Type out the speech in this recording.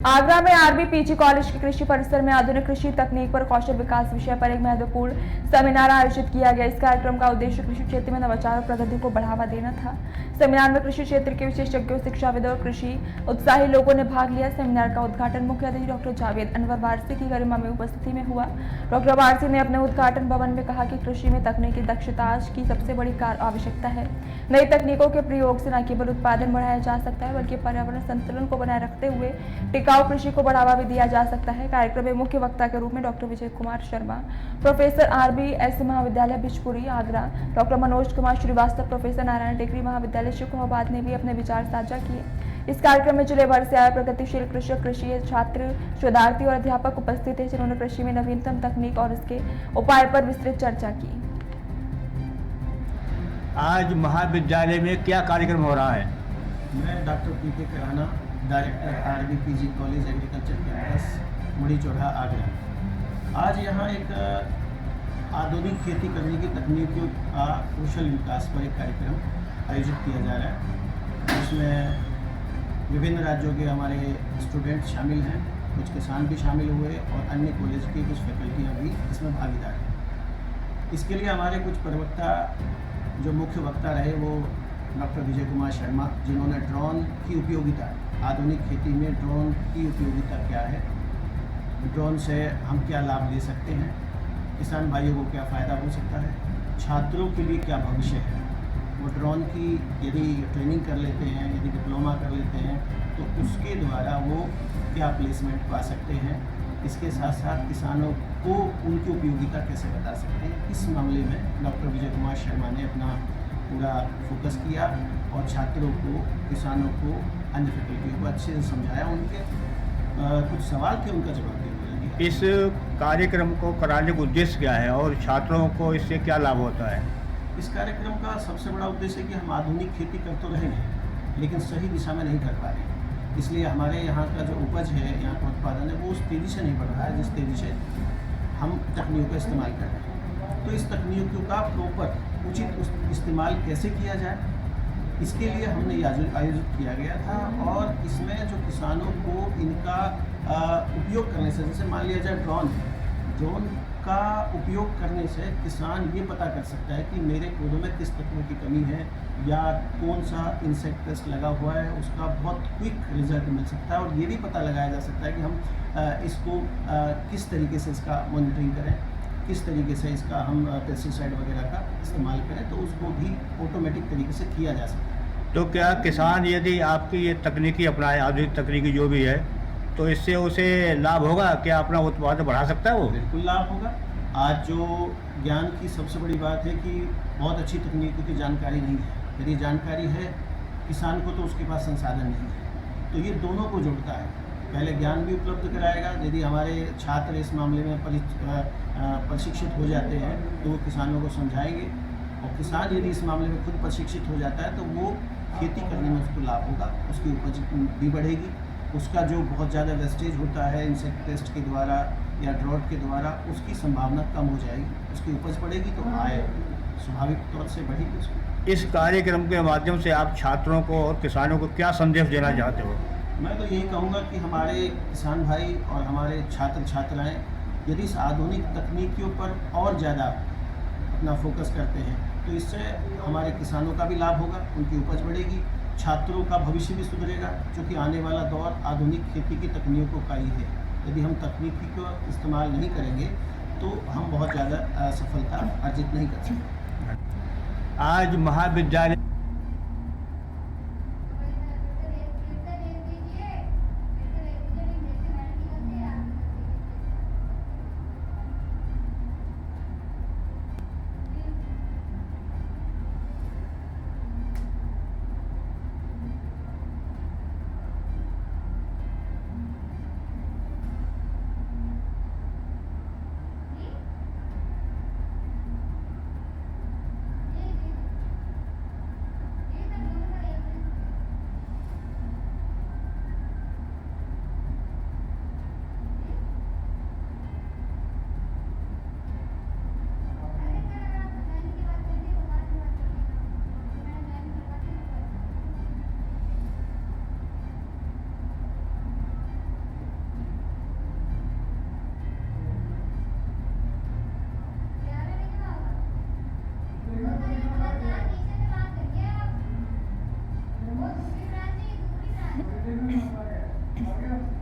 आगरा में RB PG college के कृषि परिसर में आधुनिक कृषि तकनीक पर कौशल विकास विषय पर एक महत्वपूर्ण सेमिनार आयोजित किया गया। इस कार्यक्रम का उद्देश्य कृषि क्षेत्र में नवाचार और प्रगति को बढ़ावा देना था। सेमिनार में कृषि क्षेत्र के विशेषज्ञों, शिक्षाविदों और कृषि उत्साही लोगों ने भाग लिया। सेमिनार का उद्घाटन मुख्य अतिथि डॉक्टर जावेद अनवर वारसी की गरिमा में उपस्थिति में हुआ। डॉक्टर वारसी ने अपने उद्घाटन भवन में कहा कि कृषि में तकनीकी दक्षता आज की सबसे बड़ी आवश्यकता है। नई तकनीकों के प्रयोग से न केवल उत्पादन बढ़ाया जा सकता है बल्कि पर्यावरण संतुलन को बनाए रखते हुए टिकाऊ कृषि को बढ़ावा भी दिया जा सकता है। कार्यक्रम में मुख्य वक्ता के रूप में doctor Vijay Kumar Sharma, professor RBSC महाविद्यालय बिचपुरी आगरा, डॉक्टर मनोज कुमार श्रीवास्तव, प्रोफेसर नारायण टेकरी महाविद्यालय शिकोहाबाद ने भी अपने विचार साझा किए। इस कार्यक्रम में जिले भर से आए प्रगतिशील कृषक, कृषि छात्र, शोधार्थी और अध्यापक उपस्थित थे, जिन्होंने कृषि में नवीनतम तकनीक और इसके उपाय पर विस्तृत चर्चा की। आज महाविद्यालय में क्या कार्यक्रम हो रहा है? मैं doctor PK Karana, director RB PG college agriculture campus Mudi Chauraha Agra. आज यहाँ एक आधुनिक खेती करने की तकनीकों का कौशल विकास पर एक कार्यक्रम आयोजित किया जा रहा है, जिसमें विभिन्न राज्यों के हमारे स्टूडेंट शामिल हैं, कुछ किसान भी शामिल हुए और अन्य कॉलेज की कुछ फैकल्टियाँ भी इसमें भागीदार हैं। इसके लिए हमारे कुछ प्रवक्ता, जो मुख्य वक्ता रहे वो डॉक्टर विजय कुमार शर्मा, जिन्होंने ड्रोन की उपयोगिता, आधुनिक खेती में ड्रोन की उपयोगिता क्या है, ड्रोन से हम क्या लाभ ले सकते हैं, किसान भाइयों को क्या फ़ायदा हो सकता है, छात्रों के लिए क्या भविष्य है, वो ड्रोन की यदि ट्रेनिंग कर लेते हैं, यदि डिप्लोमा कर लेते हैं तो उसके द्वारा वो क्या प्लेसमेंट पा सकते हैं, इसके साथ साथ किसानों को उनकी उपयोगिता कैसे बता सकते हैं। इस मामले में डॉक्टर विजय कुमार शर्मा ने अपना पूरा फोकस किया और छात्रों को, किसानों को, अन्य फैकल्टियों को अच्छे से समझाया। उनके कुछ सवाल थे, उनका जवाब दिया। इस कार्यक्रम को कराने का उद्देश्य क्या है और छात्रों को इससे क्या लाभ होता है? इस कार्यक्रम का सबसे बड़ा उद्देश्य है कि हम आधुनिक खेती कर तो रहे हैं लेकिन सही दिशा में नहीं कर पा रहे हैं। इसलिए हमारे यहाँ का जो उपज है, यहाँ का उत्पादन है, वो उस तेज़ी से नहीं बढ़ रहा है जिस तेज़ी से हम तकनीकों का इस्तेमाल कर रहे हैं। तो इस तकनीकों का प्रॉपर उचित इस्तेमाल कैसे किया जाए, इसके लिए हमने आयोजित किया गया था। और इसमें जो किसानों को इनका उपयोग करने से, जैसे मान लिया जाए ड्रोन का उपयोग करने से किसान ये पता कर सकता है कि मेरे पौधों में किस तत्वों की कमी है या कौन सा इंसेक्ट पेस्ट लगा हुआ है, उसका बहुत क्विक रिजल्ट मिल सकता है। और ये भी पता लगाया जा सकता है कि हम इसको किस तरीके से इसका मॉनिटरिंग करें, किस तरीके से इसका हम पेस्टिसाइड वगैरह का इस्तेमाल करें, तो उसको भी ऑटोमेटिक तरीके से किया जा सकता है। तो क्या किसान यदि आपकी ये तकनीकी अपनाए, आधुनिक तकनीकी जो भी है, तो इससे उसे लाभ होगा? क्या अपना उत्पादन बढ़ा सकता है वो? बिल्कुल लाभ होगा। आज जो ज्ञान की सबसे बड़ी बात है कि बहुत अच्छी तकनीकों की जानकारी नहीं है। यदि जानकारी है किसान को तो उसके पास संसाधन नहीं है, तो ये दोनों को जोड़ता है। पहले ज्ञान भी उपलब्ध कराएगा। यदि हमारे छात्र इस मामले में प्रशिक्षित हो जाते हैं तो वो किसानों को समझाएंगे, और किसान यदि इस मामले में खुद प्रशिक्षित हो जाता है तो वो खेती करने में उसको लाभ होगा, उसकी उपज भी बढ़ेगी, उसका जो बहुत ज़्यादा वेस्टेज होता है इंसेक्ट पेस्ट के द्वारा या ड्रॉट के द्वारा, उसकी संभावना कम हो जाएगी, उसकी उपज बढ़ेगी तो आय स्वाभाविक तौर से बढ़ेगी उसकी। इस कार्यक्रम के माध्यम से आप छात्रों को और किसानों को क्या संदेश देना चाहते हो? मैं तो यही कहूँगा कि हमारे किसान भाई और हमारे छात्र छात्राएँ यदि इस आधुनिक तकनीकियों पर और ज़्यादा अपना फोकस करते हैं तो इससे हमारे किसानों का भी लाभ होगा, उनकी उपज बढ़ेगी, छात्रों का भविष्य भी सुधरेगा, क्योंकि आने वाला दौर आधुनिक खेती की तकनीकों का ही है। यदि हम तकनीकी को इस्तेमाल नहीं करेंगे तो हम बहुत ज़्यादा सफलता अर्जित नहीं कर सकते। आज महाविद्यालय है।